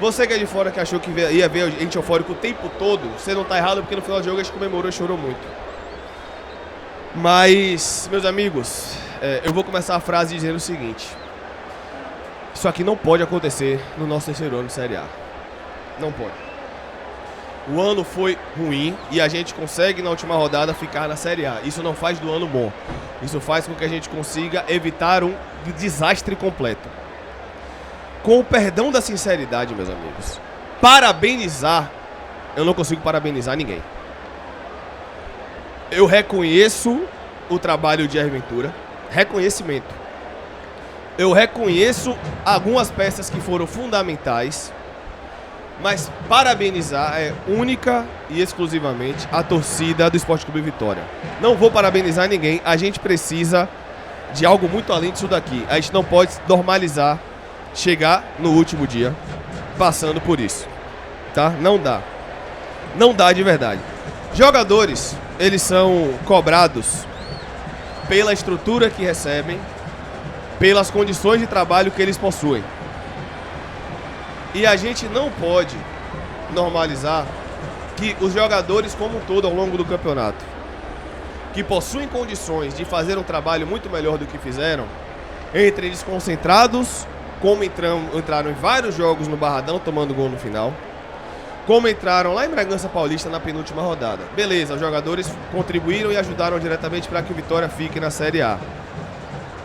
Você que é de fora que achou que ia ver a gente eufórico o tempo todo, você não tá errado, porque no final do jogo a gente comemorou e chorou muito. Mas, meus amigos, eu vou começar a frase dizendo o seguinte: isso aqui não pode acontecer no nosso terceiro ano de Série A. Não pode. O ano foi ruim e a gente consegue na última rodada ficar na Série A. Isso não faz do ano bom. Isso faz com que a gente consiga evitar um desastre completo. Com o perdão da sinceridade, meus amigos, parabenizar, eu não consigo parabenizar ninguém. Eu reconheço o trabalho de Jair Ventura, reconhecimento. Eu reconheço algumas peças que foram fundamentais, mas parabenizar é única e exclusivamente a torcida do Sport Clube Vitória. Não vou parabenizar ninguém, a gente precisa de algo muito além disso daqui. A gente não pode normalizar chegar no último dia passando por isso, tá? Não dá. Não dá de verdade. Jogadores, eles são cobrados pela estrutura que recebem, pelas condições de trabalho que eles possuem. E a gente não pode normalizar que os jogadores como um todo ao longo do campeonato, que possuem condições de fazer um trabalho muito melhor do que fizeram, entrem desconcentrados, como entraram em vários jogos no Barradão tomando gol no final, como entraram lá em Bragança Paulista na penúltima rodada. Beleza, os jogadores contribuíram e ajudaram diretamente para que o Vitória fique na Série A.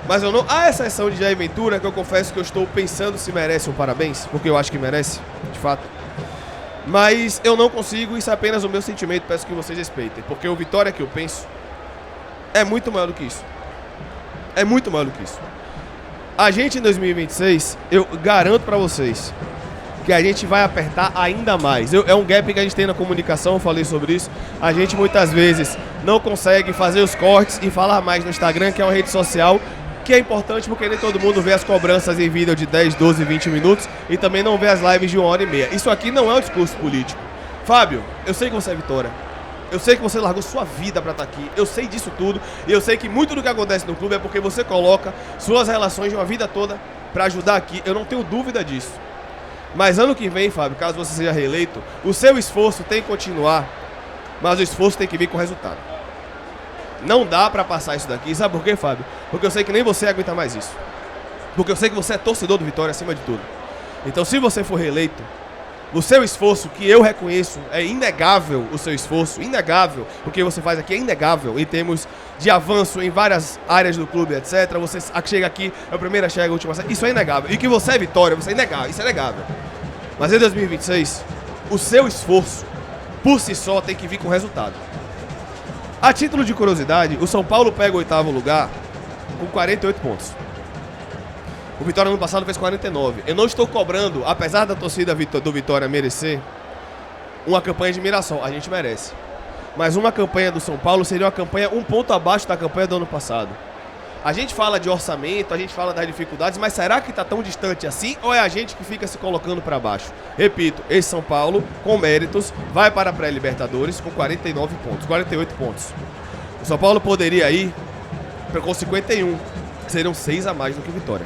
Mas eu não. A exceção de Jair Ventura, que eu confesso que eu estou pensando se merece um parabéns, porque eu acho que merece, de fato. Mas eu não consigo, isso é apenas o meu sentimento, peço que vocês respeitem. Porque o Vitória que eu penso é muito maior do que isso. É muito maior do que isso. A gente em 2026, eu garanto pra vocês que a gente vai apertar ainda mais. É um gap que a gente tem na comunicação, eu falei sobre isso. A gente muitas vezes não consegue fazer os cortes e falar mais no Instagram, que é uma rede social que é importante porque nem todo mundo vê as cobranças em vídeo de 10, 12, 20 minutos e também não vê as lives de 1h30. Isso aqui não é um discurso político. Fábio, eu sei que você é Vitória. Eu sei que você largou sua vida pra estar aqui. Eu sei disso tudo. E eu sei que muito do que acontece no clube é porque você coloca suas relações de uma vida toda pra ajudar aqui. Eu não tenho dúvida disso. Mas ano que vem, Fábio, caso você seja reeleito, o seu esforço tem que continuar, mas o esforço tem que vir com resultado. Não dá pra passar isso daqui. Sabe por quê, Fábio? Porque eu sei que nem você aguenta mais isso. Porque eu sei que você é torcedor do Vitória acima de tudo. Então, se você for reeleito, o seu esforço, que eu reconheço, é inegável o seu esforço, inegável. O que você faz aqui é inegável em termos de avanço em várias áreas do clube, etc. Você chega aqui, é o primeiro a chegar, a última a sair. Isso é inegável. E que você é Vitória, você é inegável, isso é inegável. Mas em 2026, o seu esforço, por si só, tem que vir com resultado. A título de curiosidade, o São Paulo pega o 8º lugar com 48 pontos. O Vitória no ano passado fez 49. Eu não estou cobrando, apesar da torcida do Vitória merecer, uma campanha de Mirassol. A gente merece. Mas uma campanha do São Paulo seria uma campanha um ponto abaixo da campanha do ano passado. A gente fala de orçamento, a gente fala das dificuldades, mas será que está tão distante assim ou é a gente que fica se colocando para baixo? Repito, esse São Paulo, com méritos, vai para a pré-Libertadores com 49 pontos, 48 pontos. O São Paulo poderia ir com 51, que seriam 6 a mais do que Vitória.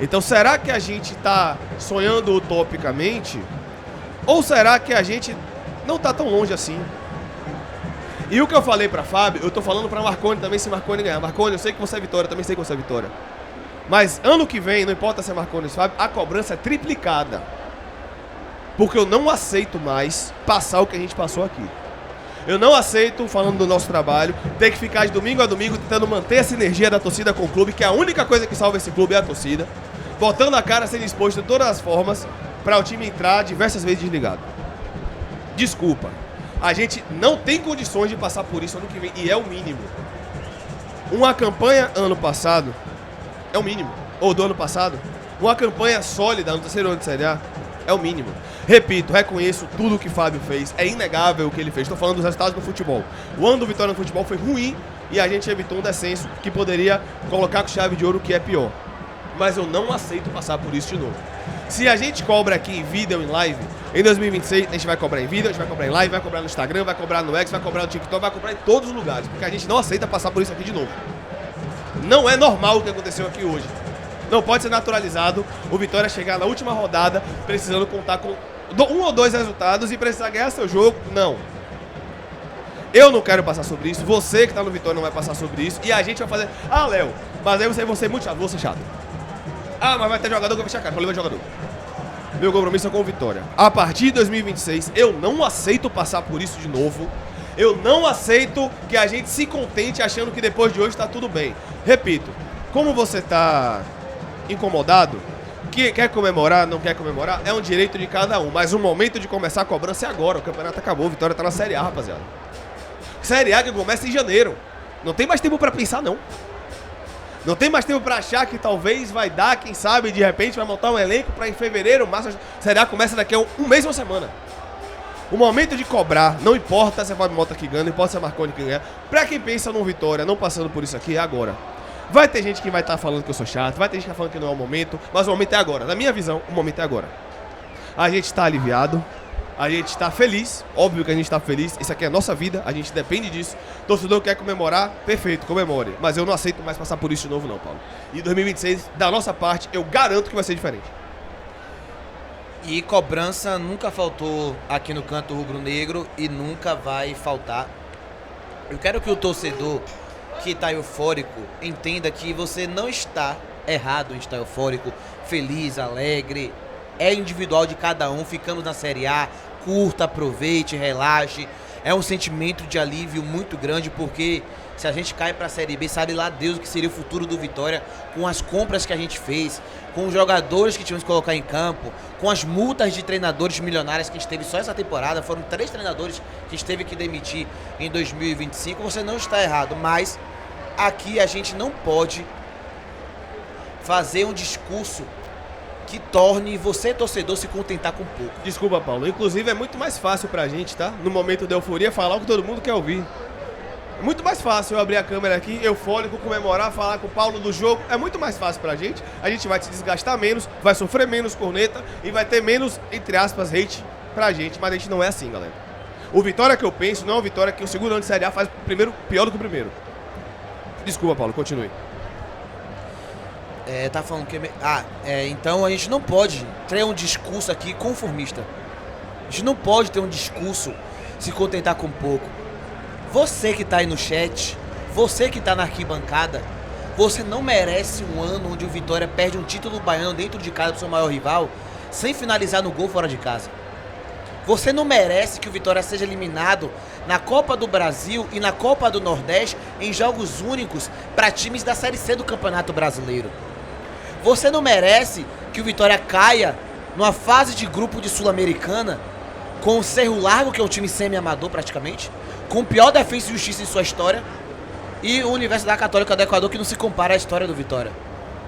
Então será que a gente está sonhando utopicamente? Ou será que a gente não está tão longe assim? E o que eu falei pra Fábio, eu tô falando pra Marconi também, se Marconi ganhar. Marconi, eu sei que você é Vitória, também sei que você é Vitória. Mas ano que vem, não importa se é Marconi ou se é Fábio, a cobrança é triplicada. Porque eu não aceito mais passar o que a gente passou aqui. Eu não aceito, falando do nosso trabalho, ter que ficar de domingo a domingo tentando manter essa energia da torcida com o clube, que a única coisa que salva esse clube é a torcida. Botando a cara, sendo exposto de todas as formas, pra o time entrar diversas vezes desligado. Desculpa. A gente não tem condições de passar por isso ano que vem, e é o mínimo. Uma campanha ano passado, é o mínimo, ou do ano passado, uma campanha sólida no terceiro ano de Série A, é o mínimo. Repito, reconheço tudo o que o Fábio fez, é inegável o que ele fez, estou falando dos resultados do futebol. O ano do Vitória no futebol foi ruim, e a gente evitou um descenso que poderia colocar com chave de ouro o que é pior. Mas eu não aceito passar por isso de novo. Se a gente cobra aqui em vídeo, em live, em 2026 a gente vai cobrar em vídeo, a gente vai cobrar em live, vai cobrar no Instagram, vai cobrar no X, vai cobrar no TikTok, vai cobrar em todos os lugares, porque a gente não aceita passar por isso aqui de novo. Não é normal o que aconteceu aqui hoje. Não pode ser naturalizado o Vitória chegar na última rodada precisando contar com um ou dois resultados e precisar ganhar seu jogo. Não. Eu não quero passar sobre isso. Você que tá no Vitória não vai passar sobre isso. E a gente vai fazer... Ah, Léo, mas aí você vai ser muito chato. Vou ser chato. Ah, mas vai ter jogador que eu vou fechar a cara. Problema de jogador. Meu compromisso é com o Vitória. A partir de 2026, eu não aceito passar por isso de novo. Eu não aceito que a gente se contente achando que depois de hoje tá tudo bem. Repito, como você tá incomodado, que quer comemorar, não quer comemorar, é um direito de cada um. Mas o momento de começar a cobrança é agora. O campeonato acabou, o Vitória tá na Série A, rapaziada. Série A que começa em janeiro. Não tem mais tempo pra pensar, não. Não tem mais tempo pra achar que talvez vai dar, quem sabe, de repente vai montar um elenco pra em fevereiro, março. Série A começa daqui a um mês ou uma semana. O momento de cobrar, não importa se é Fábio Mota que ganha, não importa se é Marconi que ganha. Pra quem pensa no Vitória, não passando por isso aqui, é agora. Vai ter gente que vai estar falando que eu sou chato, vai ter gente que tá falando que não é o momento, mas o momento é agora. Na minha visão, o momento é agora. A gente tá aliviado, a gente tá feliz, óbvio que a gente tá feliz, isso aqui é a nossa vida, a gente depende disso. Torcedor quer comemorar, perfeito, comemore. Mas eu não aceito mais passar por isso de novo não, Paulo. E 2026, da nossa parte, eu garanto que vai ser diferente. E cobrança nunca faltou aqui no Canto Rubro-Negro e nunca vai faltar. Eu quero que o torcedor que está eufórico entenda que você não está errado em estar eufórico, feliz, alegre. É individual de cada um, ficamos na Série A, curta, aproveite, relaxe. É um sentimento de alívio muito grande, porque se a gente cai para a Série B, sabe lá Deus o que seria o futuro do Vitória, com as compras que a gente fez, com os jogadores que tínhamos que colocar em campo, com as multas de treinadores milionárias que a gente teve só essa temporada. Foram 3 treinadores que a gente teve que demitir em 2025. Você não está errado, mas aqui a gente não pode fazer um discurso que torne você, torcedor, se contentar com pouco. Desculpa, Paulo. Inclusive, é muito mais fácil pra gente, tá? No momento da euforia, falar o que todo mundo quer ouvir. É muito mais fácil eu abrir a câmera aqui, eufórico, comemorar, falar com o Paulo do jogo. É muito mais fácil pra gente. A gente vai se desgastar menos, vai sofrer menos corneta e vai ter menos, entre aspas, hate pra gente. Mas a gente não é assim, galera. O Vitória que eu penso não é o Vitória que o segundo ano de Série A faz primeiro pior do que o primeiro. Desculpa, Paulo, continue. Tá falando que... então a gente não pode ter um discurso aqui conformista. A gente não pode ter um discurso se contentar com pouco. Você que tá aí no chat, você que tá na arquibancada, você não merece um ano onde o Vitória perde um título baiano dentro de casa do seu maior rival, sem finalizar no gol fora de casa. Você não merece que o Vitória seja eliminado na Copa do Brasil e na Copa do Nordeste em jogos únicos para times da Série C do Campeonato Brasileiro. Você não merece que o Vitória caia numa fase de grupo de Sul-Americana com o Cerro Largo, que é um time semi-amador praticamente, com o pior defesa e justiça em sua história, e o Universidade Católica do Equador, que não se compara à história do Vitória.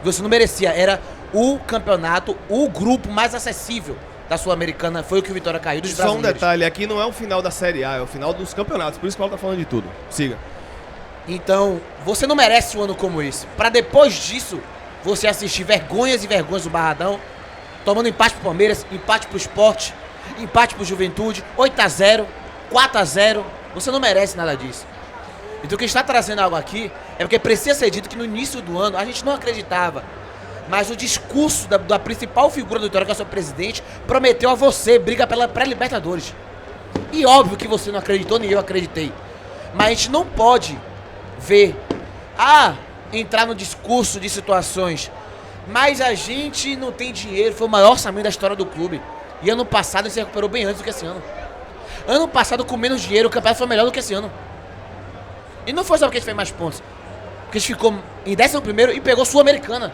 Você não merecia, era o campeonato, o grupo mais acessível da Sul-Americana, foi o que o Vitória caiu dos brasileiros. Só um detalhe, aqui não é o final da Série A, é o final dos campeonatos, por isso que o Paulo tá falando de tudo. Siga. Então, você não merece um ano como esse. Pra depois disso, você assistir vergonhas e vergonhas do Barradão, tomando empate pro Palmeiras, empate pro Sport, empate pro Juventude, 8-0, 4-0. Você não merece nada disso. Então o que a gente está trazendo algo aqui é porque precisa ser dito que no início do ano a gente não acreditava. Mas o discurso da principal figura do Vitória, que é o seu presidente, prometeu a você briga pela pré-Libertadores. E óbvio que você não acreditou, nem eu acreditei. Mas a gente não pode ver, entrar no discurso de situações. Mas a gente não tem dinheiro, foi o maior orçamento da história do clube. E ano passado ele se recuperou bem antes do que esse ano. Ano passado, com menos dinheiro, o campeonato foi melhor do que esse ano. E não foi só porque a gente fez mais pontos. Porque a gente ficou em 11º e pegou Sul-Americana.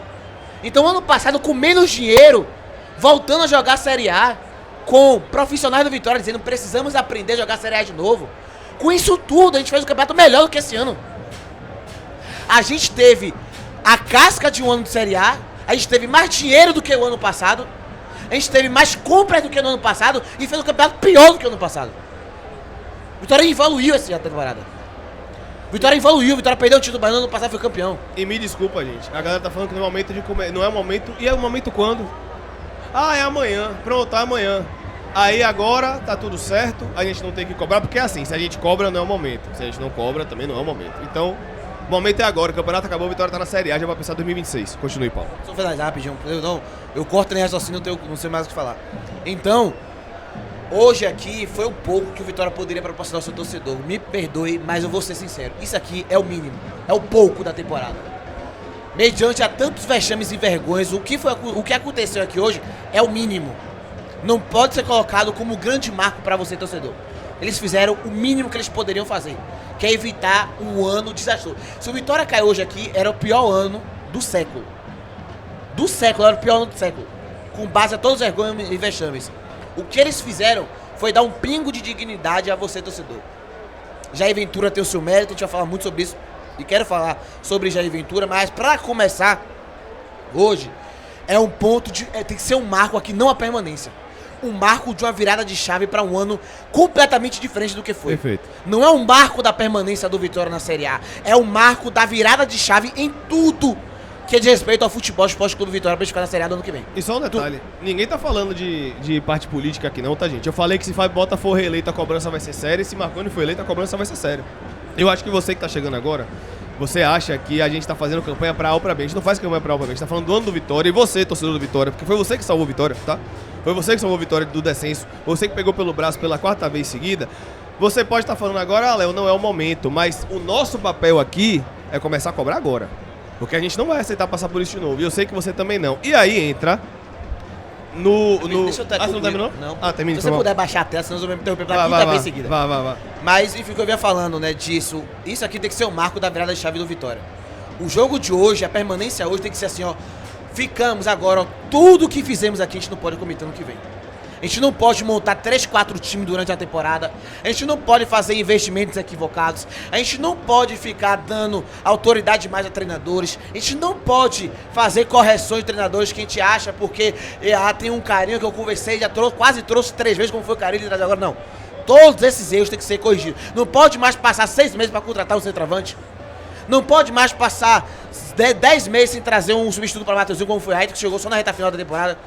Então, ano passado, com menos dinheiro, voltando a jogar a Série A, com profissionais do Vitória dizendo precisamos aprender a jogar a Série A de novo. Com isso tudo, a gente fez um campeonato melhor do que esse ano. A gente teve a casca de um ano de Série A, a gente teve mais dinheiro do que o ano passado, a gente teve mais compras do que no ano passado e fez um campeonato pior do que o ano passado. Vitória evoluiu essa temporada. Vitória evoluiu, Vitória perdeu o título baiano, ano passado foi campeão. E me desculpa, gente. A galera tá falando que não é o momento de comer. Não é o momento. E é o momento quando? É amanhã. Pronto, é amanhã. Aí agora tá tudo certo, a gente não tem que cobrar, porque é assim, se a gente cobra não é o momento. Se a gente não cobra, também não é o momento. Então, O momento é agora, o campeonato acabou, a Vitória tá na Série A, já vai pensar em 2026. Continue, Paulo. Só finalizar rapidinho. Eu corto nem raciocínio, não sei mais o que falar. Então, hoje aqui foi o pouco que o Vitória poderia proporcionar ao seu torcedor. Me perdoe, mas eu vou ser sincero. Isso aqui é o mínimo, é o pouco da temporada. Mediante a tantos vexames e vergonhas, o que aconteceu aqui hoje é o mínimo. Não pode ser colocado como grande marco para você, torcedor. Eles fizeram o mínimo que eles poderiam fazer, que é evitar um ano desastroso. Se o Vitória cair hoje aqui, era o pior ano do século. Do século, era o pior ano do século. Com base a todos os vergonhas e vexames. O que eles fizeram foi dar um pingo de dignidade a você, torcedor. Jair Ventura tem o seu mérito, a gente vai falar muito sobre isso. E quero falar sobre Jair Ventura, mas para começar, hoje, é um ponto de... tem que ser um marco aqui, não a permanência. Um marco de uma virada de chave para um ano completamente diferente do que foi. Perfeito. Não é um marco da permanência do Vitória na Série A, é um marco da virada de chave em tudo que diz respeito ao futebol Esporte Clube Vitória pra ficar na Série A do ano que vem. E só um detalhe, ninguém tá falando de parte política aqui não, tá, gente? Eu falei que se Fábio Bota for reeleito, a cobrança vai ser séria, e se Marconi for eleito, a cobrança vai ser séria. Eu acho que você que tá chegando agora, você acha que a gente tá fazendo campanha pra A ou pra B. A gente não faz campanha pra A ou pra B, a gente tá falando do ano do Vitória, e você, torcedor do Vitória, porque foi você que salvou o Vitória, tá? Foi você que salvou a Vitória do descenso, você que pegou pelo braço pela 4ª vez seguida. Você pode estar falando agora, Léo, não é o momento, mas o nosso papel aqui é começar a cobrar agora. Porque a gente não vai aceitar passar por isso de novo, e eu sei que você também não. E aí entra no... Deixa eu você não terminou? Não. Ah, termina. Se você puder baixar a tela, senão eu vou me interromper pela 5ª vez seguida. Vai. Mas, enfim, o que eu vinha falando, né, disso. Isso aqui tem que ser o marco da virada de chave do Vitória. O jogo de hoje, a permanência hoje tem que ser assim, ó. Ficamos agora, ó. Tudo que fizemos aqui a gente não pode cometer no que vem. A gente não pode montar 3, 4 times durante a temporada. A gente não pode fazer investimentos equivocados. A gente não pode ficar dando autoridade mais a treinadores. A gente não pode fazer correções de treinadores que a gente acha porque tem um carinho que eu conversei, já quase trouxe 3 vezes como foi o carinho de agora. Não. Todos esses erros têm que ser corrigidos. Não pode mais passar 6 meses para contratar um centroavante. Não pode mais passar 10 meses sem trazer um substituto para Matheusinho, como foi o Raito, que chegou só na reta final da temporada.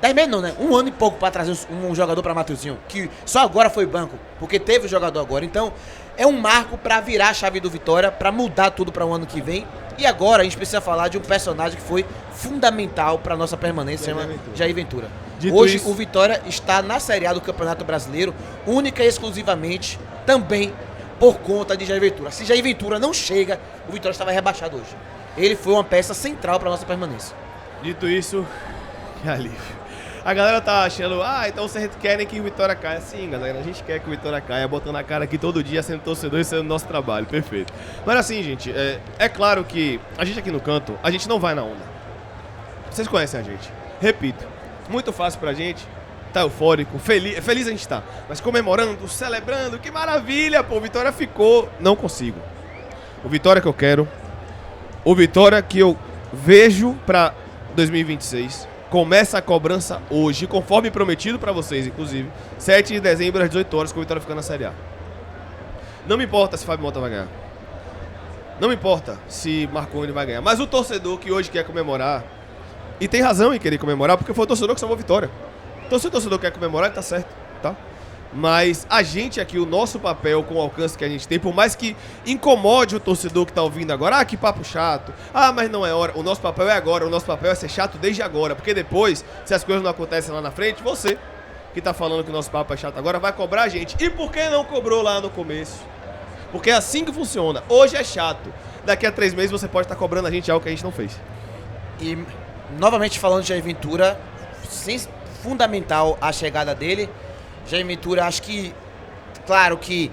10 meses não, né? 1 ano e pouco para trazer um jogador para Matheusinho, que só agora foi banco, porque teve o jogador agora. Então, é um marco para virar a chave do Vitória, para mudar tudo para o ano que vem. E agora a gente precisa falar de um personagem que foi fundamental para nossa permanência, chama Jair Ventura. Hoje o Vitória está na Série A do Campeonato Brasileiro, única e exclusivamente também por conta de Jair Ventura. Se Jair Ventura não chega, o Vitória estava rebaixado hoje. Ele foi uma peça central para nossa permanência. Dito isso, que alívio. A galera tá achando, então vocês querem que o Vitória caia. Sim, galera, a gente quer que o Vitória caia, botando a cara aqui todo dia, sendo torcedor e sendo nosso trabalho, perfeito. Mas assim, gente, é claro que a gente aqui no canto, a gente não vai na onda. Vocês conhecem a gente. Repito, muito fácil pra gente, tá eufórico, feliz a gente tá. Mas comemorando, celebrando, que maravilha, pô, o Vitória ficou. Não consigo. O Vitória que eu quero, o Vitória que eu vejo pra 2026... Começa a cobrança hoje, conforme prometido pra vocês, inclusive. 7 de dezembro, às 18 horas, com o Vitória ficando na Série A. Não me importa se Fábio Mota vai ganhar. Não me importa se Marconi vai ganhar. Mas o torcedor que hoje quer comemorar, e tem razão em querer comemorar, porque foi o torcedor que salvou a vitória. Então, se o torcedor quer comemorar, ele tá certo, tá? Mas a gente aqui, o nosso papel com o alcance que a gente tem, por mais que incomode o torcedor que tá ouvindo agora, que papo chato, mas não é hora, o nosso papel é agora, o nosso papel é ser chato desde agora, porque depois, se as coisas não acontecem lá na frente, você que tá falando que o nosso papo é chato agora, vai cobrar a gente. E por que não cobrou lá no começo? Porque é assim que funciona. Hoje é chato, daqui a 3 meses você pode estar cobrando a gente algo que a gente não fez. E, novamente falando de Jair Ventura, fundamental a chegada dele. Jair Ventura, acho que, claro que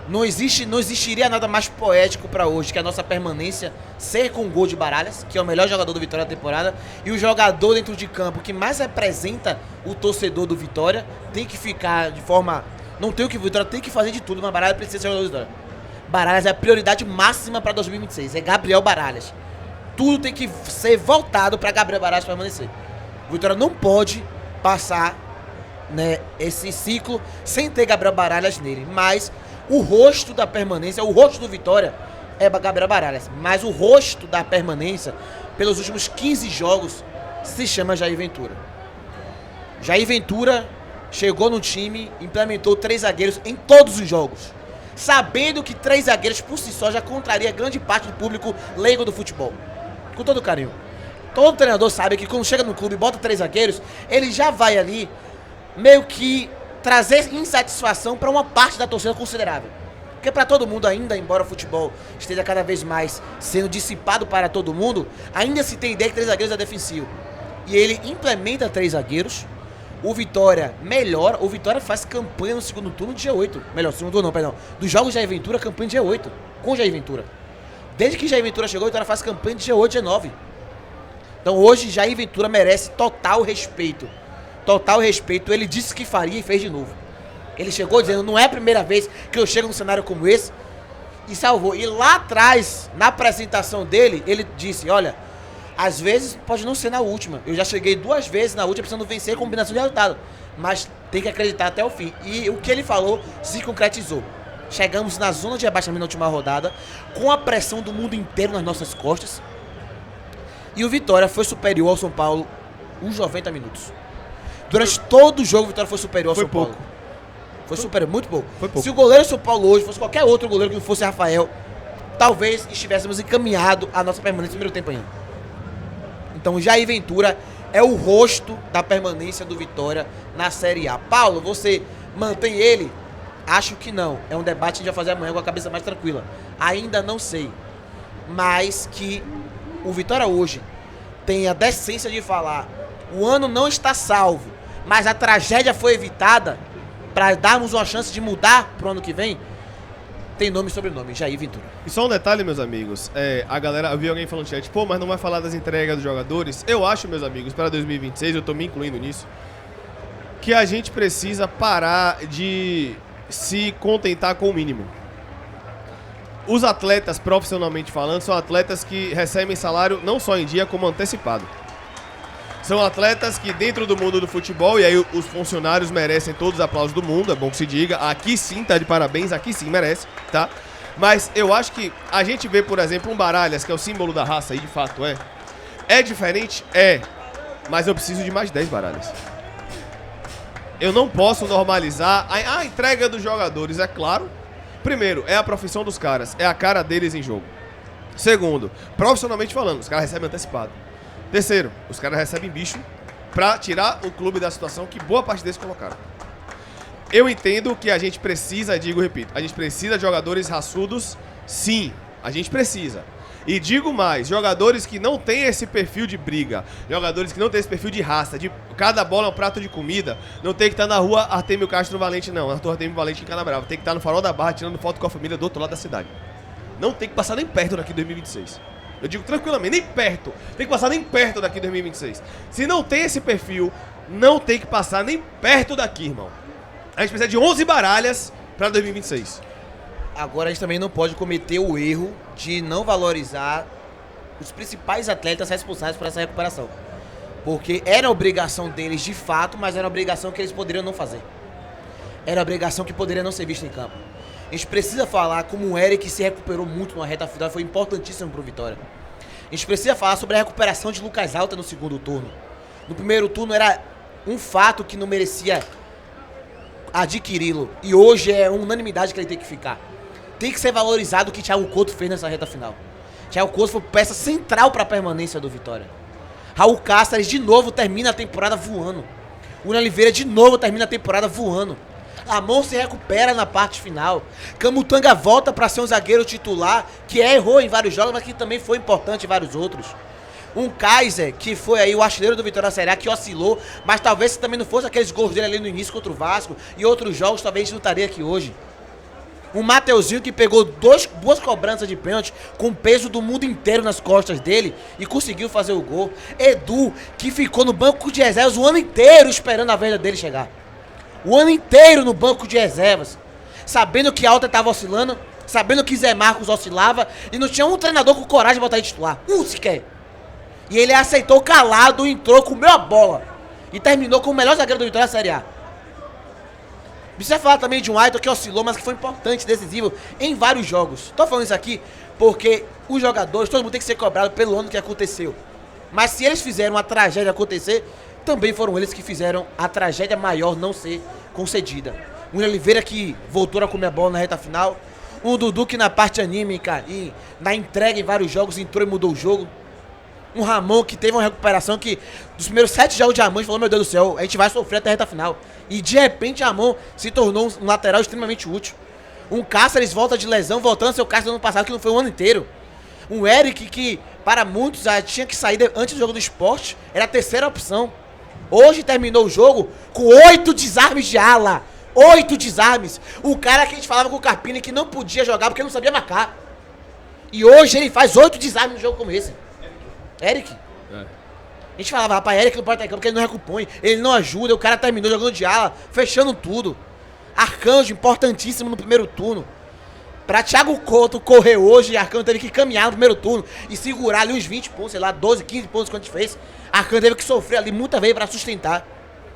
não existiria nada mais poético para hoje que a nossa permanência ser com o gol de Baralhas, que é o melhor jogador do Vitória da temporada, e o jogador dentro de campo que mais representa o torcedor do Vitória tem que ficar de forma... Não tem o que o Vitória tem que fazer de tudo, mas Baralhas precisa ser jogador do Vitória. Baralhas é a prioridade máxima para 2026, é Gabriel Baralhas. Tudo tem que ser voltado para Gabriel Baralhas permanecer. O Vitória não pode passar, né, esse ciclo sem ter Gabriel Baralhas nele, mas o rosto da permanência, o rosto do Vitória é Gabriel Baralhas, mas o rosto da permanência pelos últimos 15 jogos se chama Jair Ventura. Jair Ventura chegou no time, implementou 3 zagueiros em todos os jogos. sabendo que 3 zagueiros por si só já contraria grande parte do público leigo do futebol. Com todo carinho. Todo treinador sabe que quando chega no clube e bota 3 zagueiros, ele já vai ali meio que trazer insatisfação para uma parte da torcida considerável. Porque para todo mundo ainda, embora o futebol esteja cada vez mais sendo dissipado para todo mundo, ainda se tem ideia que 3 zagueiros é defensivo. E ele implementa 3 zagueiros. O Vitória melhora. O Vitória faz campanha no segundo turno de G8. Melhor, segundo turno não, perdão. Dos jogos de Jair Ventura, campanha de G8. Com Jair Ventura. Desde que Jair Ventura chegou, o Vitória faz campanha de G8, G9. Então hoje Jair Ventura merece total respeito. Total respeito. Ele disse que faria e fez de novo. Ele chegou dizendo, não é a primeira vez que eu chego num cenário como esse. E salvou. E lá atrás, na apresentação dele, ele disse, olha, às vezes pode não ser na última. Eu já cheguei 2 vezes na última precisando vencer a combinação de resultado. Mas tem que acreditar até o fim. E o que ele falou se concretizou. Chegamos na zona de rebaixamento na última rodada, com a pressão do mundo inteiro nas nossas costas. E o Vitória foi superior ao São Paulo uns 90 minutos. Durante todo o jogo, o Vitória foi superior ao São Paulo. Foi superior, muito pouco. Se o goleiro do São Paulo hoje fosse qualquer outro goleiro que não fosse Rafael, talvez estivéssemos encaminhado a nossa permanência no primeiro tempo ainda. Então, Jair Ventura é o rosto da permanência do Vitória na Série A. Paulo, você mantém ele? Acho que não. É um debate que a gente vai fazer amanhã com a cabeça mais tranquila. Ainda não sei. Mas que o Vitória hoje tem a decência de falar: o ano não está salvo, mas a tragédia foi evitada, para darmos uma chance de mudar pro ano que vem, tem nome e sobrenome, Jair Ventura. E só um detalhe, meus amigos, a galera, eu vi alguém falando no chat, pô, mas não vai falar das entregas dos jogadores? Eu acho, meus amigos, para 2026, eu tô me incluindo nisso, que a gente precisa parar de se contentar com o mínimo. Os atletas, profissionalmente falando, são atletas que recebem salário não só em dia, como antecipado. São atletas que dentro do mundo do futebol, e aí os funcionários merecem todos os aplausos do mundo, é bom que se diga, aqui sim tá de parabéns, aqui sim merece, tá? Mas eu acho que a gente vê, por exemplo, um Baralhas, que é o símbolo da raça, e de fato é. É diferente? É. Mas eu preciso de mais 10 Baralhas. Eu não posso normalizar a entrega dos jogadores, é claro. Primeiro, é a profissão dos caras, é a cara deles em jogo. Segundo, profissionalmente falando, os caras recebem antecipado. Terceiro, os caras recebem bicho pra tirar o clube da situação que boa parte deles colocaram. Eu entendo que a gente precisa, digo, repito, a gente precisa de jogadores raçudos, sim, a gente precisa. E digo mais, jogadores que não têm esse perfil de briga, jogadores que não têm esse perfil de raça, de cada bola é um prato de comida, não tem que estar na rua Artemio Castro Valente, não, Artemio Valente em Canabrava, tem que estar no Farol da Barra tirando foto com a família do outro lado da cidade. Não tem que passar nem perto daqui de 2026. Eu digo tranquilamente, nem perto. Tem que passar nem perto daqui de 2026. Se não tem esse perfil, não tem que passar nem perto daqui, irmão. A gente precisa de 11 Baralhas para 2026. Agora a gente também não pode cometer o erro de não valorizar os principais atletas responsáveis por essa recuperação. Porque era obrigação deles de fato, mas era uma obrigação que eles poderiam não fazer. Era uma obrigação que poderia não ser vista em campo. A gente precisa falar como o Eric se recuperou muito numa reta final, foi importantíssimo pro Vitória. A gente precisa falar sobre a recuperação de Lucas Alta no segundo turno. No primeiro turno era um fato que não merecia adquiri-lo. E hoje é unanimidade que ele tem que ficar. Tem que ser valorizado o que Thiago Couto fez nessa reta final. Thiago Couto foi peça central para a permanência do Vitória. Raul Cáceres de novo termina a temporada voando. William Oliveira de novo termina a temporada voando. Amon se recupera na parte final. Camutanga volta para ser um zagueiro titular, que errou em vários jogos, mas que também foi importante em vários outros. Um Kaiser, que foi aí o artilheiro do Vitória Série A, que oscilou, mas talvez se também não fosse aqueles gols dele ali no início contra o Vasco e outros jogos, talvez a gente não estaria aqui hoje. Um Mateuzinho que pegou duas cobranças de pênalti com o peso do mundo inteiro nas costas dele e conseguiu fazer o gol. Edu, que ficou no banco de reservas o ano inteiro esperando a venda dele chegar. O ano inteiro no banco de reservas, sabendo que Alta estava oscilando, sabendo que Zé Marcos oscilava e não tinha um treinador com coragem de botar ele titular. Sequer. E ele aceitou calado, entrou, comeu a bola e terminou como o melhor zagueiro do Vitória Série A. Precisa falar também de um Ayrton que oscilou, mas que foi importante, decisivo em vários jogos. Tô falando isso aqui porque os jogadores, todo mundo tem que ser cobrado pelo ano que aconteceu. Mas se eles fizeram a tragédia acontecer, também foram eles que fizeram a tragédia maior não ser concedida. O William Oliveira, que voltou a comer a bola na reta final, Um Dudu que na parte anímica e na entrega em vários jogos entrou e mudou o jogo. Um Ramon que teve uma recuperação que dos primeiros 7 jogos de Ramon, a gente falou, meu Deus do céu, a gente vai sofrer até a reta final. E de repente Ramon se tornou um lateral extremamente útil. Um Cáceres volta de lesão, voltando seu Cáceres do ano passado, que não foi o ano inteiro. Um Eric que, para muitos, já tinha que sair antes do jogo do Sport, era a terceira opção. Hoje terminou o jogo com 8 desarmes de ala. 8 desarmes. O cara que a gente falava com o Carpini que não podia jogar porque não sabia marcar. E hoje ele faz 8 desarmes no jogo como esse. Eric. A gente falava, rapaz, Eric não pode estar em campo porque ele não recompõe, ele não ajuda, o cara terminou jogando de ala, fechando tudo. Arcanjo, importantíssimo no primeiro turno. Pra Thiago Couto correr hoje, Arcanjo teve que caminhar no primeiro turno e segurar ali uns 20 pontos, sei lá, 12, 15 pontos que a gente fez. Arcanjo teve que sofrer ali muita vez pra sustentar.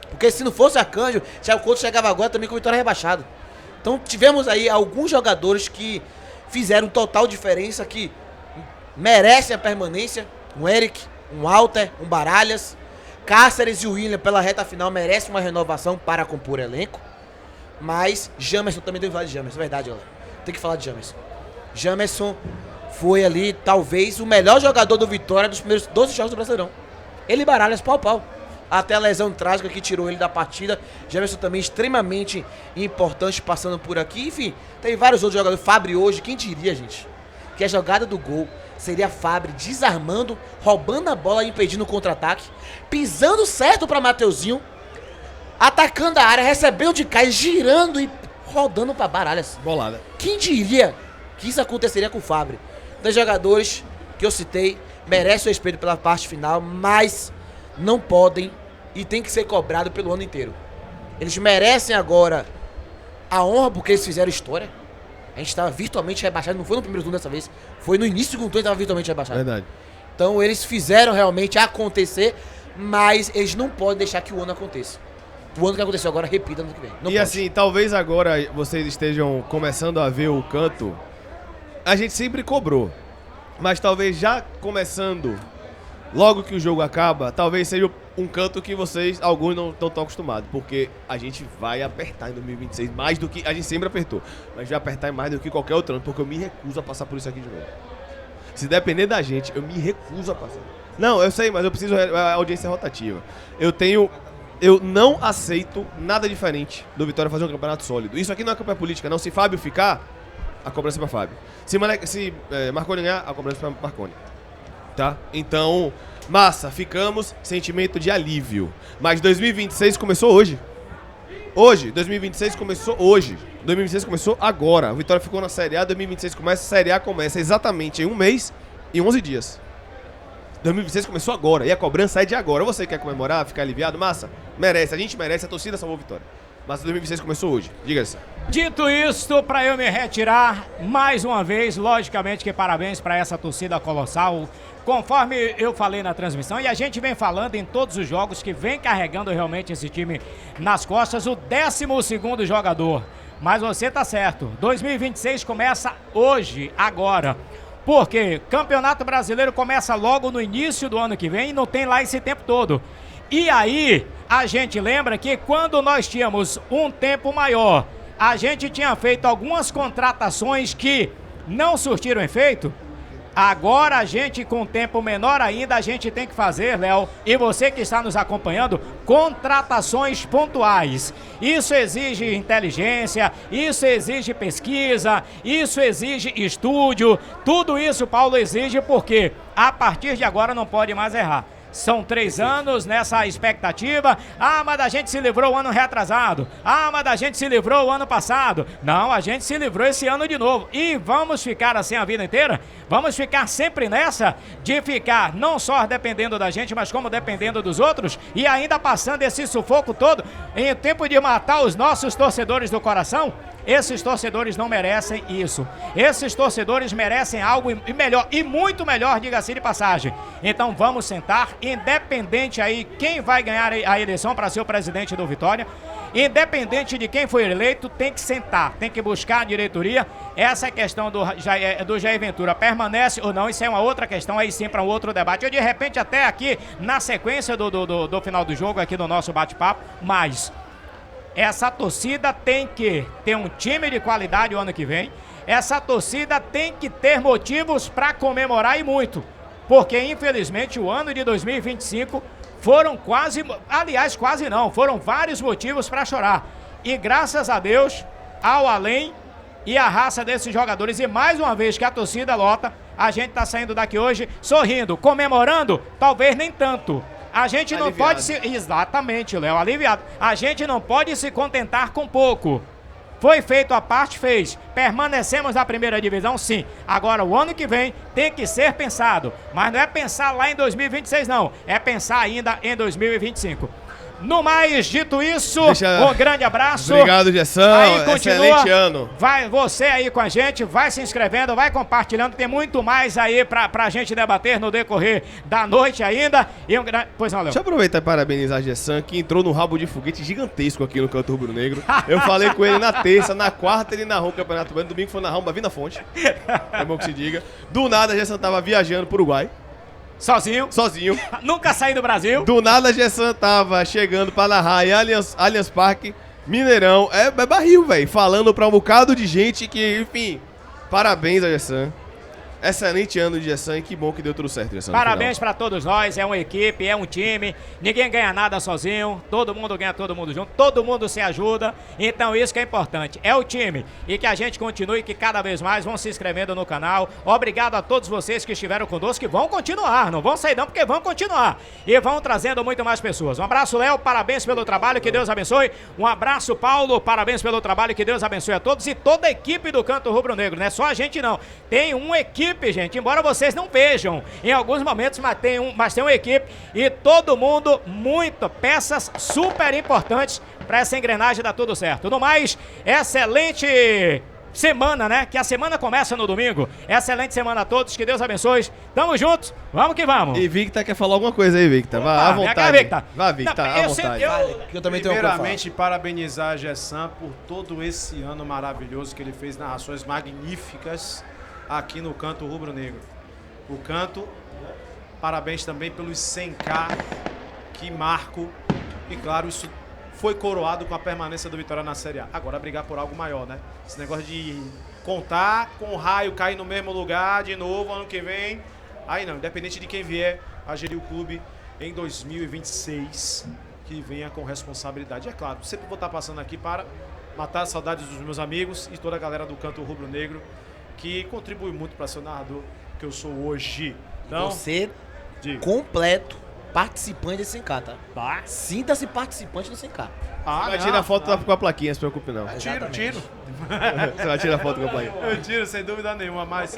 Porque se não fosse Arcanjo, Thiago Couto chegava agora também com vitória rebaixado. Então tivemos aí alguns jogadores que fizeram total diferença, que merecem a permanência. Um Eric, um Walter, um Baralhas, Cáceres e o William pela reta final merecem uma renovação para compor elenco. Mas Jamerson também tem que falar de Jamerson, é verdade, galera. Tem que falar de Jamerson. Jamerson foi ali, talvez, o melhor jogador do Vitória dos primeiros 12 jogos do Brasileirão. Ele e Baralhas pau a pau. Até a lesão trágica que tirou ele da partida. Jamerson também extremamente importante passando por aqui. Enfim, tem vários outros jogadores. Fábio hoje, quem diria, gente, que a jogada do gol seria Fábio desarmando, roubando a bola e impedindo o contra-ataque, pisando certo para Mateuzinho, atacando a área, recebendo de cá, girando e rodando para Baralhas. Bolada. Quem diria que isso aconteceria com o Fábio? Dos jogadores que eu citei, merecem o respeito pela parte final, mas não podem e tem que ser cobrado pelo ano inteiro. Eles merecem agora a honra porque eles fizeram história. A gente estava virtualmente rebaixado, não foi no primeiro turno dessa vez, foi no início do segundo turno que estava virtualmente rebaixado. Verdade. Então eles fizeram realmente acontecer, mas eles não podem deixar que o ano aconteça. O ano que aconteceu agora, repita no ano que vem. Não e pode. Assim, talvez agora vocês estejam começando a ver o canto. A gente sempre cobrou, mas talvez já começando, logo que o jogo acaba, talvez seja um canto que vocês, alguns não estão tão acostumados, porque a gente vai apertar em 2026 mais do que a gente sempre apertou, mas vai apertar mais do que qualquer outro ano, porque eu me recuso a passar por isso aqui de novo. Se depender da gente, eu me recuso a passar. Não, eu sei, mas eu preciso, a audiência rotativa. Eu não aceito nada diferente do Vitória fazer um campeonato sólido. Isso aqui não é campanha política, não. Se Fábio ficar, a cobrança é pra Fábio. Se Marconi ganhar, a cobrança é pra Marconi. Tá? Então, massa, ficamos, sentimento de alívio. Mas 2026 começou hoje. 2026 começou hoje. 2026 começou agora. A Vitória ficou na Série A, 2026 começa, a Série A começa exatamente em 1 mês e 11 dias. 2026 começou agora, e a cobrança é de agora. Você quer comemorar, ficar aliviado? Massa, merece, a gente merece, a torcida salvou a Vitória. Mas 2026 começou hoje, diga-se. Dito isto, para eu me retirar, mais uma vez, logicamente que parabéns para essa torcida colossal. Conforme eu falei na transmissão, e a gente vem falando em todos os jogos que vem carregando realmente esse time nas costas, o 12º jogador. Mas você tá certo, 2026 começa hoje, agora. Porque Campeonato Brasileiro começa logo no início do ano que vem e não tem lá esse tempo todo. E aí, a gente lembra que quando nós tínhamos um tempo maior, a gente tinha feito algumas contratações que não surtiram efeito. Agora a gente, com tempo menor ainda, a gente tem que fazer, Léo, e você que está nos acompanhando, contratações pontuais. Isso exige inteligência, isso exige pesquisa, isso exige estúdio, tudo isso, Paulo, exige porque a partir de agora não pode mais errar. São 3 anos nessa expectativa. Ah, mas a gente se livrou o ano retrasado. Ah, mas a gente se livrou o ano passado. Não, a gente se livrou esse ano de novo. E vamos ficar assim a vida inteira? Vamos ficar sempre nessa de ficar não só dependendo da gente, mas como dependendo dos outros e ainda passando esse sufoco todo em tempo de matar os nossos torcedores do coração? Esses torcedores não merecem isso. Esses torcedores merecem algo melhor, e muito melhor, diga-se de passagem. Então vamos sentar, independente aí quem vai ganhar a eleição para ser o presidente do Vitória, independente de quem foi eleito, tem que sentar, tem que buscar a diretoria. Essa questão do Jair Ventura permanece ou não, isso é uma outra questão, aí sim para um outro debate. Eu de repente até aqui na sequência do final do jogo, aqui no nosso bate-papo, mas essa torcida tem que ter um time de qualidade o ano que vem. essa torcida tem que ter motivos para comemorar e muito. Porque, infelizmente, o ano de 2025 foram foram vários motivos para chorar. E graças a Deus, ao além e a raça desses jogadores, e mais uma vez que a torcida lota, a gente tá saindo daqui hoje sorrindo, comemorando, talvez nem tanto. A gente não pode se... Exatamente, Léo, aliviado. A gente não pode se contentar com pouco. Foi feito a parte, fez. Permanecemos na primeira divisão, sim. Agora, o ano que vem tem que ser pensado. Mas não é pensar lá em 2026, não. É pensar ainda em 2025. No mais, dito isso, um grande abraço. Obrigado, Gerson. Aí continua, excelente ano. Vai você aí com a gente, vai se inscrevendo, vai compartilhando. Tem muito mais aí pra gente debater no decorrer da noite ainda. E Pois não, Léo. Deixa eu aproveitar e parabenizar a Gerson, que entrou no rabo de foguete gigantesco aqui no Canto Rubro Negro. Eu falei com ele na terça, na quarta ele narrou o Campeonato Baiano, domingo foi narrar um Bavi na Fonte. É bom que se diga. Do nada, a Gerson tava viajando pro Uruguai. Sozinho. Nunca saí do Brasil. Do nada, a Gerson tava chegando pra narrar em Allianz Parque, Mineirão. É barril, velho. Falando pra um bocado de gente que, enfim, parabéns a Gerson. Excelente ano de Gerson e que bom que deu tudo certo, Gerson. Parabéns pra todos nós, é uma equipe, é um time, ninguém ganha nada sozinho, todo mundo ganha todo mundo junto, todo mundo se ajuda, então isso que é importante, é o time. E que a gente continue, que cada vez mais vão se inscrevendo no canal. Obrigado a todos vocês que estiveram conosco, que vão continuar, não vão sair não, porque vão continuar. E vão trazendo muito mais pessoas. Um abraço, Léo, parabéns pelo trabalho, que Deus abençoe. Um abraço, Paulo, parabéns pelo trabalho, que Deus abençoe a todos. E toda a equipe do Canto Rubro Negro, não é só a gente não, tem uma equipe, gente, embora vocês não vejam em alguns momentos, mas tem uma equipe e todo mundo, peças super importantes para essa engrenagem dar tudo certo. No mais, excelente semana, né? Que a semana começa no domingo. Excelente semana a todos, que Deus abençoe. Tamo junto, vamos que vamos. E Victor quer falar alguma coisa aí, Victor. Vá à vontade. Victor. Vá, Victor, à vontade. Eu também tenho Primeiramente, parabenizar a Gerson por todo esse ano maravilhoso que ele fez, narrações magníficas aqui no Canto Rubro Negro. O Canto, parabéns também pelos 100K que marco. E claro, isso foi coroado com a permanência do Vitória na Série A. Agora brigar por algo maior, né? Esse negócio de contar com o raio cair no mesmo lugar de novo ano que vem. Aí não, independente de quem vier a gerir o clube em 2026, que venha com responsabilidade. É claro, sempre vou estar passando aqui para matar as saudades dos meus amigos e toda a galera do Canto Rubro Negro, que contribui muito para ser o narrador que eu sou hoje. Então, você completo participante desse 100K, tá? Sinta-se participante do 100K. Vai tirar foto com a plaquinha, não se preocupe não. Tiro. Você vai tirar foto com a plaquinha. Eu tiro, sem dúvida nenhuma, mas...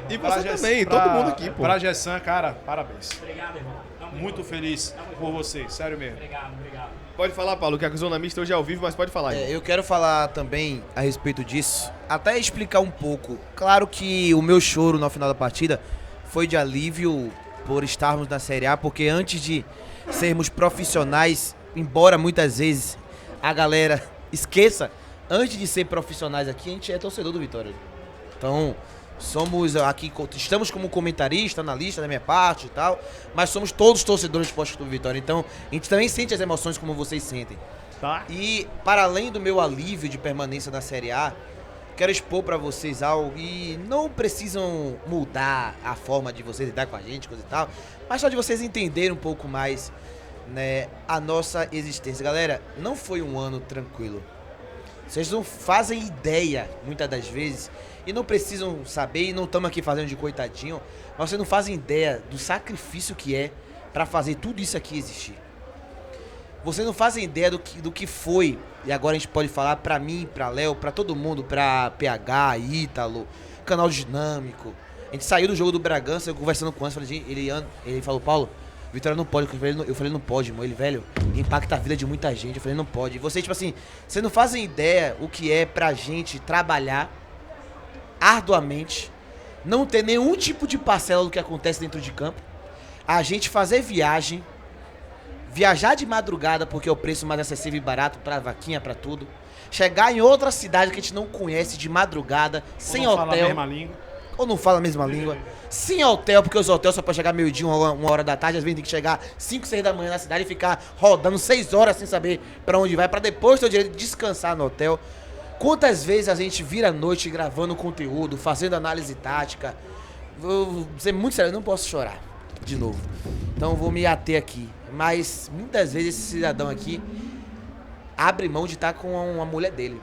E você também, todo mundo aqui, pô. Pra Gerson, cara, parabéns. Obrigado, irmão. Muito feliz por você, sério mesmo. Obrigado. Pode falar, Paulo, que a Zona Mista hoje é ao vivo, mas pode falar. Eu quero falar também a respeito disso, até explicar um pouco. Claro que o meu choro no final da partida foi de alívio por estarmos na Série A, porque antes de sermos profissionais, embora muitas vezes a galera esqueça, antes de ser profissionais aqui, a gente é torcedor do Vitória. Então, somos aqui, estamos como comentarista, analista da minha parte e tal, mas somos todos torcedores do Esporte Clube Vitória. Então, a gente também sente as emoções como vocês sentem. Tá. E, para além do meu alívio de permanência na Série A, quero expor para vocês algo e não precisam mudar a forma de vocês lidar com a gente, coisa e tal, mas só de vocês entenderem um pouco mais, né, a nossa existência. Galera, não foi um ano tranquilo. Vocês não fazem ideia, muitas das vezes, e não precisam saber, e não estamos aqui fazendo de coitadinho, mas vocês não fazem ideia do sacrifício que é para fazer tudo isso aqui existir. Vocês não fazem ideia do que foi, e agora a gente pode falar pra mim, pra Léo, pra todo mundo, pra PH, Ítalo, Canal Dinâmico. A gente saiu do jogo do Bragança, eu conversando com o Anderson, ele falou, Paulo, Vitória não pode. Eu falei, não pode, irmão. Ele, velho, impacta a vida de muita gente. Eu falei, não pode. E vocês, tipo assim, vocês não fazem ideia o que é pra gente trabalhar arduamente, não ter nenhum tipo de parcela do que acontece dentro de campo, a gente fazer viajar de madrugada porque é o preço mais acessível e barato pra vaquinha, pra tudo, chegar em outra cidade que a gente não conhece de madrugada, sem hotel, fala a mesma língua. ou não fala a mesma língua, sem hotel, porque os hotéis só podem chegar meio-dia, uma hora da tarde, às vezes tem que chegar 5, 6 da manhã na cidade e ficar rodando 6 horas sem saber pra onde vai, pra depois ter o direito de descansar no hotel. Quantas vezes a gente vira a noite gravando conteúdo, fazendo análise tática? Vou ser muito sério, eu não posso chorar de novo. Então eu vou me ater aqui. Mas muitas vezes esse cidadão aqui abre mão de estar com a mulher dele.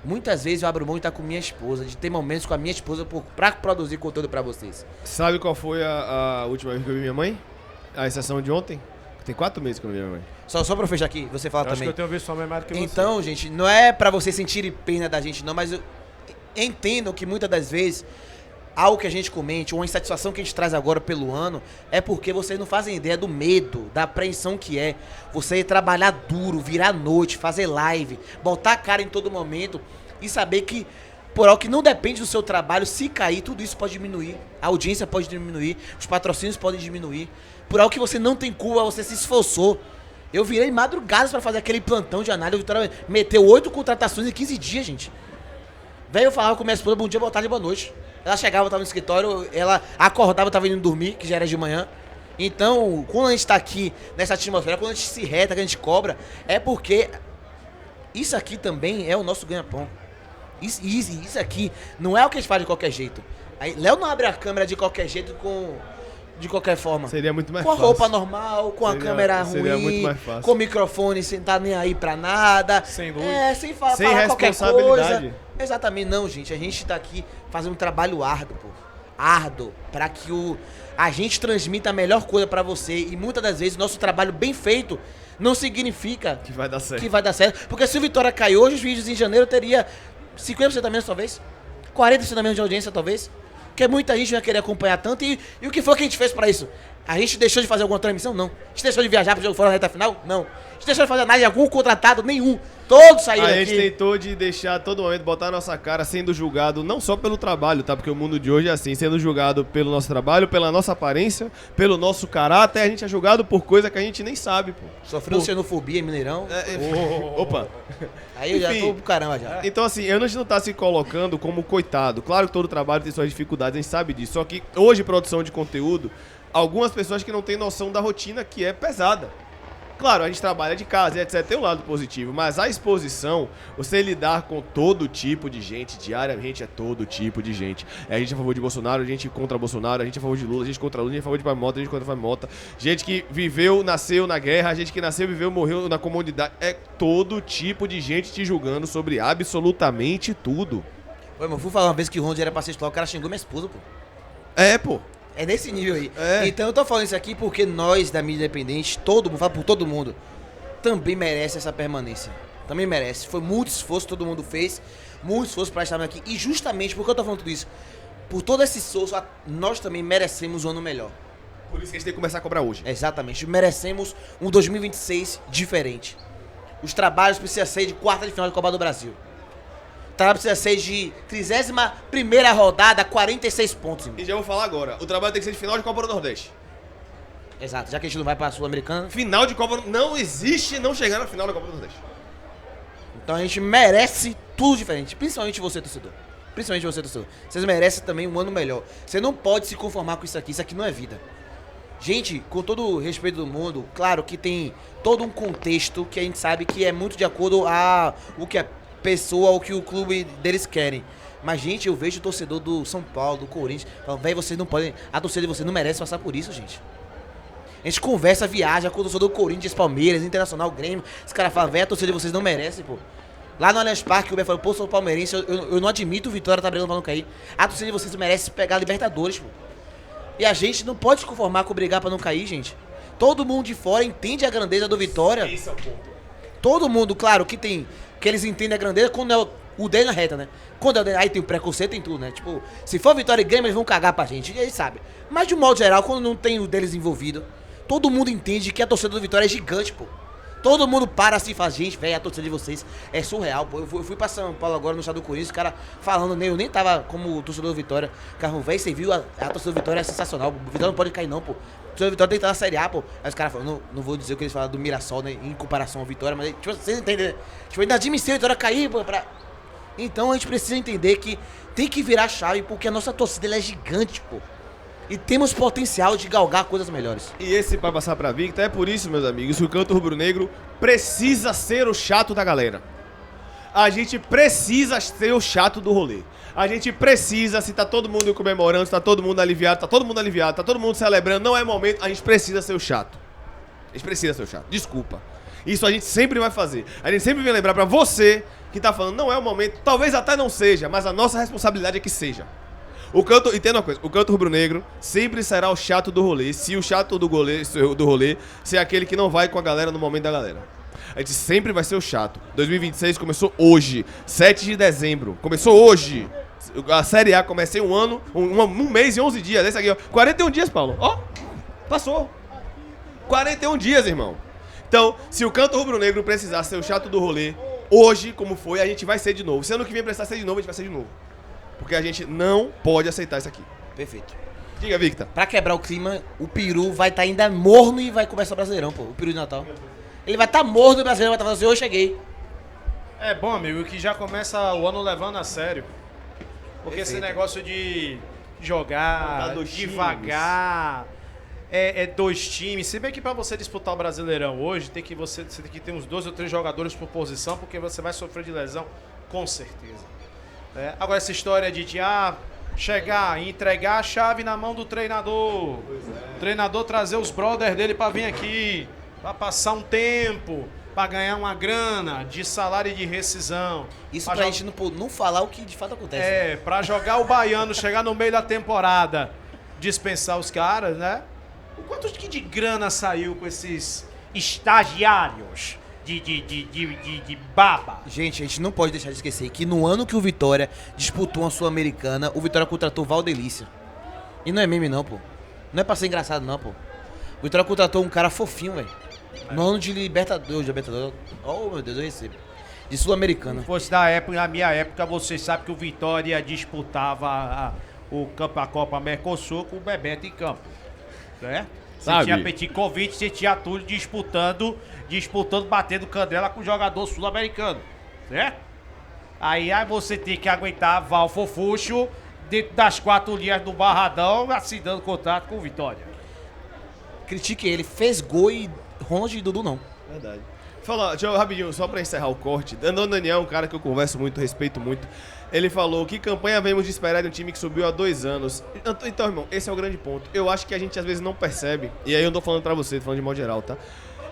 Muitas vezes eu abro mão de estar com minha esposa, de ter momentos com a minha esposa pra produzir conteúdo pra vocês. Sabe qual foi a última vez que eu vi minha mãe? A exceção de ontem? Tem 4 meses que eu não vi minha mãe. Só pra fechar aqui, você fala Eu acho também. que eu tenho visto sua mãe mais do que você. Então, gente, não é pra vocês sentirem pena da gente não, mas eu entendo que muitas das vezes algo que a gente comente, uma insatisfação que a gente traz agora pelo ano, é porque vocês não fazem ideia do medo, da apreensão que é você ir trabalhar duro, virar à noite, fazer live, botar a cara em todo momento e saber que por algo que não depende do seu trabalho, se cair, tudo isso pode diminuir. A audiência pode diminuir, os patrocínios podem diminuir. Por algo que você não tem culpa, você se esforçou. Eu virei madrugadas pra fazer aquele plantão de análise. O Vitória meteu 8 contratações em 15 dias, gente. Velho, eu falava com minha esposa, bom dia, boa tarde, boa noite. Ela chegava, eu tava no escritório, ela acordava, eu tava indo dormir, que já era de manhã. Então, quando a gente tá aqui nessa atmosfera, quando a gente se reta, que a gente cobra, é porque isso aqui também é o nosso ganha-pão. Isso aqui não é o que a gente faz de qualquer jeito. Aí, Léo não abre a câmera de qualquer jeito de qualquer forma. Seria muito mais com fácil. Com a roupa normal, com a câmera seria ruim, muito mais fácil. com o microfone sem estar nem aí pra nada. Sem luz. Sem falar Sem qualquer responsabilidade. coisa. Exatamente, não, gente. A gente tá aqui fazendo um trabalho árduo, pô. Árduo, pra que a gente transmita a melhor coisa pra você. E muitas das vezes o nosso trabalho bem feito não significa Que vai dar certo. que vai dar certo. Porque se o Vitória cair hoje, os vídeos em janeiro teria 50% a menos, talvez. 40% a menos de audiência, talvez. Porque muita gente vai querer acompanhar tanto. E o que foi que a gente fez pra isso? A gente deixou de fazer alguma transmissão? Não. A gente deixou de viajar pro jogo fora na reta final? Não. A gente deixou de fazer análise de algum contratado? Nenhum. Todos saíram A aqui. gente tentou de deixar a todo momento, botar a nossa cara sendo julgado, não só pelo trabalho, tá? Porque o mundo de hoje é assim, sendo julgado pelo nosso trabalho, pela nossa aparência, pelo nosso caráter, a gente é julgado por coisa que a gente nem sabe, pô. Sofreu xenofobia em Mineirão. Opa. Aí eu já Enfim. tô pro caramba já. Então, assim, a gente não tá se colocando como coitado. Claro que todo trabalho tem suas dificuldades, a gente sabe disso. Só que hoje, produção de conteúdo, algumas pessoas que não têm noção da rotina que é pesada. Claro, a gente trabalha de casa e etc, tem um lado positivo, mas a exposição, você lidar com todo tipo de gente, diariamente é todo tipo de gente. É a gente a favor de Bolsonaro, a gente contra Bolsonaro, a gente a favor de Lula, a gente contra Lula, a gente a favor de Paimota, a gente contra Paimota. Gente que viveu, nasceu na guerra, a gente que nasceu, viveu, morreu na comunidade. É todo tipo de gente te julgando sobre absolutamente tudo. Ô, irmão, fui falar uma vez que o Ronde era pra ser explorar, o cara xingou minha esposa, pô. É, pô. É nesse nível aí. É. Então eu tô falando isso aqui porque nós da mídia independente, todo mundo, falo por todo mundo, também merece essa permanência. Também merece. Foi muito esforço que todo mundo fez, muito esforço pra estarmos aqui. E justamente porque eu tô falando tudo isso, por todo esse esforço, nós também merecemos um ano melhor. Por isso que a gente tem que começar a cobrar hoje. Exatamente. Merecemos um 2026 diferente. Os trabalhos precisam ser de quarta de final de Copa do Brasil. O trabalho precisa ser de 31ª rodada, 46 pontos, irmão. E já vou falar agora, o trabalho tem que ser de final de Copa do Nordeste. Exato, já que a gente não vai pra Sul-Americana. Final de Copa, não existe não chegar na final da Copa do Nordeste. Então a gente merece tudo diferente. Principalmente você, torcedor. Principalmente você, torcedor. Vocês merecem também um ano melhor. Você não pode se conformar com isso aqui. Isso aqui não é vida. Gente, com todo o respeito do mundo, claro que tem todo um contexto que a gente sabe que é muito de acordo a o que a pessoa, o que o clube deles querem. Mas, gente, eu vejo o torcedor do São Paulo, do Corinthians, falando, velho, vocês não podem, a torcida de vocês não merece passar por isso, gente. A gente conversa, viaja com o torcedor do Corinthians, Palmeiras, Internacional, Grêmio. Os caras falam, velho, a torcida de vocês não merece, pô. Lá no Allianz Parque, o Uber falou, pô, sou palmeirense, eu não admito o Vitória tá brigando pra não cair. A torcida de vocês merece pegar a Libertadores, pô. E a gente não pode se conformar com brigar pra não cair, gente. Todo mundo de fora entende a grandeza do Vitória. Esse é o ponto. Todo mundo, claro, que eles entendem a grandeza quando é o dele na reta, né? Quando é o dele, aí tem o preconceito, tem tudo, né? Tipo, se for Vitória e Grêmio, eles vão cagar pra gente, e eles sabem. Mas de um modo geral, quando não tem o deles envolvido, todo mundo entende que a torcida do Vitória é gigante, pô. Todo mundo para assim e fala, gente, velho, a torcida de vocês é surreal, pô. Eu fui pra São Paulo agora, no estado do Corinthians, o cara falando, eu nem tava como torcedor do Vitória. Carro, velho, você viu, a torcida do Vitória é sensacional, o Vitória não pode cair não, pô. A torcida do Vitória tem que estar na Série A, pô. Aí os caras falam, não vou dizer o que eles falam do Mirassol, né, em comparação ao Vitória, mas, tipo, vocês entendem, né? Tipo, ainda admissão o Vitória cair, pô, pra... Então a gente precisa entender que tem que virar chave, porque a nossa torcida, ela é gigante, pô. E temos potencial de galgar coisas melhores. E esse vai passar pra Victor, é por isso, meus amigos, que o Canto Rubro Negro precisa ser o chato da galera. A gente precisa ser o chato do rolê. A gente precisa, se tá todo mundo comemorando, se tá todo mundo aliviado, tá todo mundo celebrando, não é momento, a gente precisa ser o chato. A gente precisa ser o chato. Desculpa. Isso a gente sempre vai fazer. A gente sempre vem lembrar pra você que tá falando, não é o momento, talvez até não seja, mas a nossa responsabilidade é que seja. Entenda uma coisa, o canto rubro-negro sempre será o chato do rolê, se o chato do rolê ser aquele que não vai com a galera no momento da galera. A gente sempre vai ser o chato. 2026 começou hoje, 7 de dezembro, começou hoje. A Série A comecei um ano, um mês e 11 dias, esse aqui, ó. 41 dias, Paulo, ó, passou. 41 dias, irmão. Então, se o canto rubro-negro precisar ser o chato do rolê, hoje, como foi, a gente vai ser de novo. Se ano que vem precisar ser de novo, a gente vai ser de novo. Porque a gente não pode aceitar isso aqui. Perfeito. Diga, Victor. Pra quebrar o clima, o peru vai estar ainda morno e vai começar o Brasileirão, pô. O peru de Natal. Ele vai estar morno do Brasileirão, vai estar falando assim, eu cheguei. É bom, amigo, que já começa o ano levando a sério. Porque esse negócio de jogar devagar, é 2 times. Se bem que pra você disputar o Brasileirão hoje, você tem que ter uns 2 ou 3 jogadores por posição, porque você vai sofrer de lesão, com certeza. Agora essa história de chegar e entregar a chave na mão do treinador. O treinador trazer os brothers dele pra vir aqui, pra passar um tempo, pra ganhar uma grana de salário e de rescisão. Isso pra gente não falar o que de fato acontece. Pra jogar o baiano, chegar no meio da temporada, dispensar os caras, né? O quanto de grana saiu com esses estagiários de baba? Gente, a gente não pode deixar de esquecer que no ano que o Vitória disputou uma Sul-Americana, o Vitória contratou Valdelícia. E não é meme não, pô. Não é pra ser engraçado não, pô. O Vitória contratou um cara fofinho, velho. No ano de Libertadores. Oh, meu Deus, eu recebo. De Sul-Americana. Se fosse na minha época, você sabe que o Vitória disputava a Copa Mercosul com o Bebeto em campo. Né? Você tinha Petkovic, você tinha Túlio disputando, batendo canela com o jogador sul-americano. Certo? Aí você tem que aguentar Val Fofuxo dentro das 4 linhas do Barradão, assinando contrato com o Vitória. Critique ele, fez gol e Ronald e Dudu não. Verdade. Deixa eu rapidinho, só pra encerrar o corte. Daniel é um cara que eu converso muito, respeito muito. Ele falou, que campanha vemos de esperar de um time que subiu há 2 anos? Então, irmão, esse é o grande ponto. Eu acho que a gente às vezes não percebe, e aí eu não tô falando pra você, tô falando de modo geral, tá?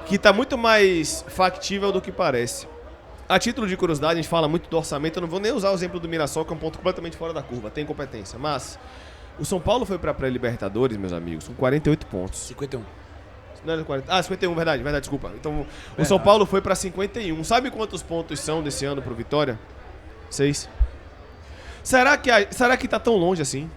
Que tá muito mais factível do que parece. A título de curiosidade, a gente fala muito do orçamento, eu não vou nem usar o exemplo do Mirassol, que é um ponto completamente fora da curva, tem competência. Mas, o São Paulo foi pra pré-Libertadores, meus amigos, com 48 pontos. 51. Não era 40. 51, verdade, desculpa. Então, o São Paulo foi pra 51. Sabe quantos pontos são desse ano pro Vitória? 6. Será que tá tão longe assim?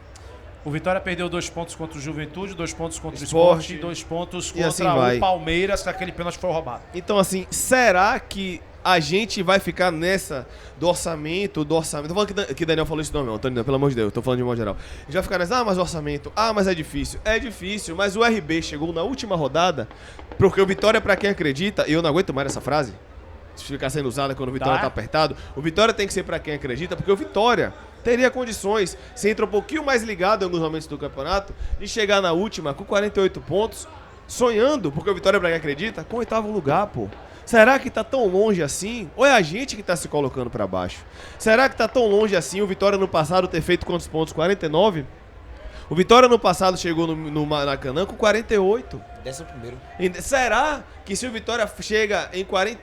O Vitória perdeu 2 pontos contra o Juventude, 2 pontos contra o Sport, 2 pontos contra assim o Palmeiras, que aquele pênalti foi roubado. Então, assim, será que a gente vai ficar nessa do orçamento? Tô falando que Daniel falou isso não, meu, Antônio, pelo amor de Deus, tô falando de modo geral. A gente vai ficar nessa, mas o orçamento, mas é difícil. É difícil, mas o RB chegou na última rodada, porque o Vitória, pra quem acredita, e eu não aguento mais essa frase, se ficar sendo usada quando o Vitória tá apertado, o Vitória tem que ser pra quem acredita, porque o Vitória teria condições, se entra um pouquinho mais ligado em alguns momentos do campeonato, de chegar na última com 48 pontos, sonhando, porque o Vitória, pra quem acredita, com o 8º lugar, pô. Será que tá tão longe assim? Ou é a gente que tá se colocando pra baixo? Será que tá tão longe assim o Vitória no passado ter feito quantos pontos? 49? O Vitória no passado chegou no Maracanã com 48. 11º. Será que se o Vitória chega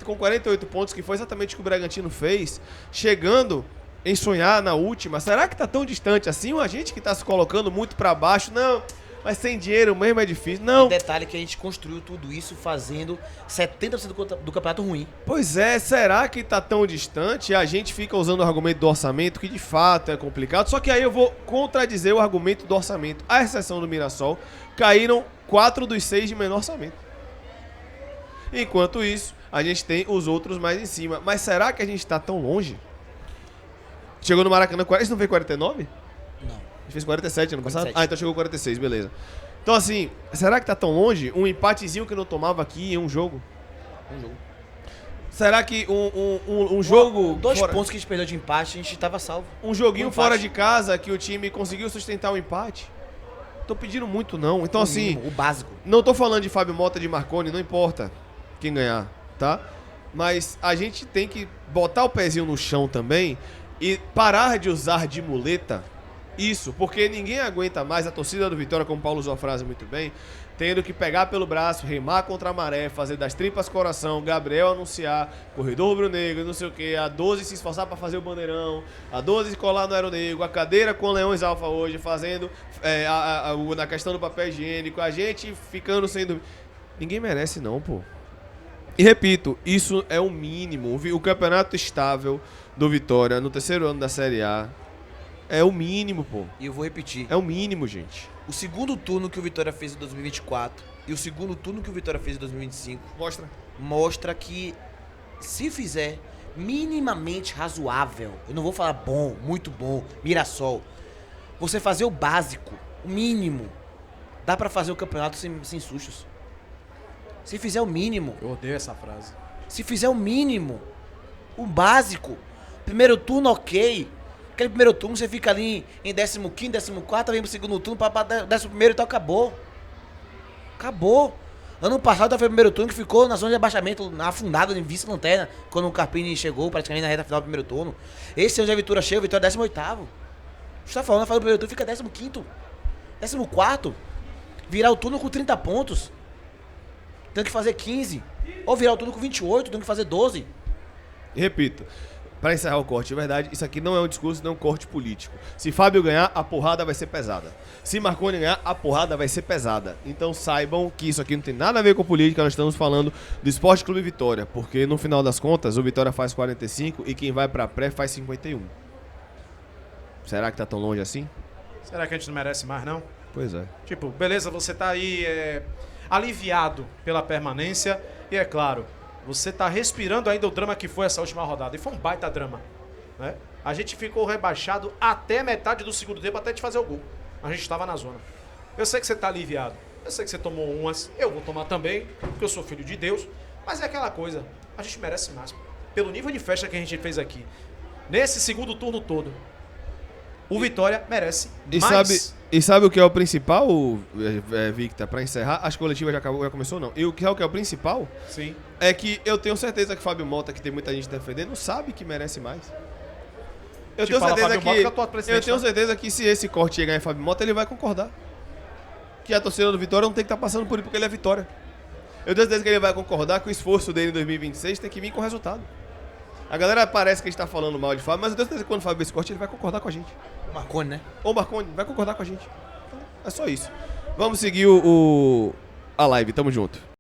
com 48 pontos, que foi exatamente o que o Bragantino fez, chegando em sonhar na última, será que tá tão distante assim? Ou a gente que tá se colocando muito pra baixo? Não, mas sem dinheiro mesmo é difícil. Não. Detalhe que a gente construiu tudo isso fazendo 70% do campeonato ruim. Pois é, será que tá tão distante? A gente fica usando o argumento do orçamento, que de fato é complicado. Só que aí eu vou contradizer o argumento do orçamento. À exceção do Mirassol, caíram 4 dos 6 de menor orçamento. Enquanto isso, a gente tem os outros mais em cima. Mas será que a gente tá tão longe? Chegou no Maracanã, isso não fez 49? Não. A gente fez 47 ano passado? 47. Então chegou 46, beleza. Então assim, será que tá tão longe? Um empatezinho que não tomava aqui em um jogo? Será que um jogo... 2 pontos que a gente perdeu de empate, a gente tava salvo. Um joguinho fora de casa que o time conseguiu sustentar o empate? Tô pedindo muito não. Então assim... O básico. Não tô falando de Fábio Mota, de Marconi, não importa quem ganhar, tá? mas a gente tem que botar o pezinho no chão também e parar de usar de muleta isso, porque ninguém aguenta mais a torcida do Vitória, como o Paulo usou a frase muito bem, tendo que pegar pelo braço, remar contra a maré, fazer das tripas coração, Gabriel anunciar, corredor rubro-negro, não sei o que, a 12 se esforçar pra fazer o bandeirão, a 12 colar no aeronegro, a cadeira com Leões Alfa hoje, fazendo na questão do papel higiênico, a gente ficando sendo... Ninguém merece não, pô. E repito, isso é o mínimo. O campeonato estável do Vitória no terceiro ano da Série A é o mínimo, pô. E eu vou repetir. É o mínimo, gente. O segundo turno que o Vitória fez em 2024 e o segundo turno que o Vitória fez em 2025 mostra que se fizer minimamente razoável, eu não vou falar bom, muito bom, Mirassol, você fazer o básico, o mínimo, dá pra fazer o campeonato sem sustos. Se fizer o mínimo. Eu odeio essa frase. Se fizer o mínimo, o básico, primeiro turno ok. Aquele primeiro turno você fica ali em 15º, 14º, vem pro segundo turno pra 11º, então acabou. Acabou. Ano passado foi o primeiro turno que ficou na zona de abaixamento, afundado em vice-lanterna, quando o Carpini chegou praticamente na reta final do primeiro turno. Esse ano já a Vitória chega, o Vitória é 18º. Você tá falando, faz o primeiro turno, fica 15º, 14º. Virar o turno com 30 pontos. Tem que fazer 15. Ou virar o turno com 28, tem que fazer 12. E repito, pra encerrar o corte, de verdade, isso aqui não é um discurso, não é um corte político. Se Fábio ganhar, a porrada vai ser pesada. Se Marconi ganhar, a porrada vai ser pesada. Então saibam que isso aqui não tem nada a ver com política, nós estamos falando do Esporte Clube Vitória, porque no final das contas, o Vitória faz 45 e quem vai pra pré faz 51. Será que tá tão longe assim? Será que a gente não merece mais, não? Pois é. Tipo, beleza, você tá aí aliviado pela permanência e, é claro, você tá respirando ainda o drama que foi essa última rodada. E foi um baita drama, né? A gente ficou rebaixado até metade do segundo tempo, até de fazer o gol. A gente estava na zona. Eu sei que você tá aliviado. Eu sei que você tomou umas. Eu vou tomar também, porque eu sou filho de Deus. Mas é aquela coisa. A gente merece mais. Pelo nível de festa que a gente fez aqui. Nesse segundo turno todo. O Vitória merece mais. E sabe o que é o principal, Victor, pra encerrar? As coletivas já começou, não. E o que é o principal? Sim. É que eu tenho certeza que Fábio Mota, que tem muita gente defendendo, sabe que merece mais. Eu tenho certeza que se esse corte chegar em Fábio Mota, ele vai concordar. Que a torcida do Vitória não tem que estar passando por isso, porque ele é Vitória. Eu tenho certeza que ele vai concordar que o esforço dele em 2026 tem que vir com resultado. A galera parece que a gente tá falando mal de Fábio, mas eu tenho certeza que quando o Fábio ver esse corte, ele vai concordar com a gente. O Marconi, né? Ou o Marconi, vai concordar com a gente. Então, é só isso. Vamos seguir a live, tamo junto.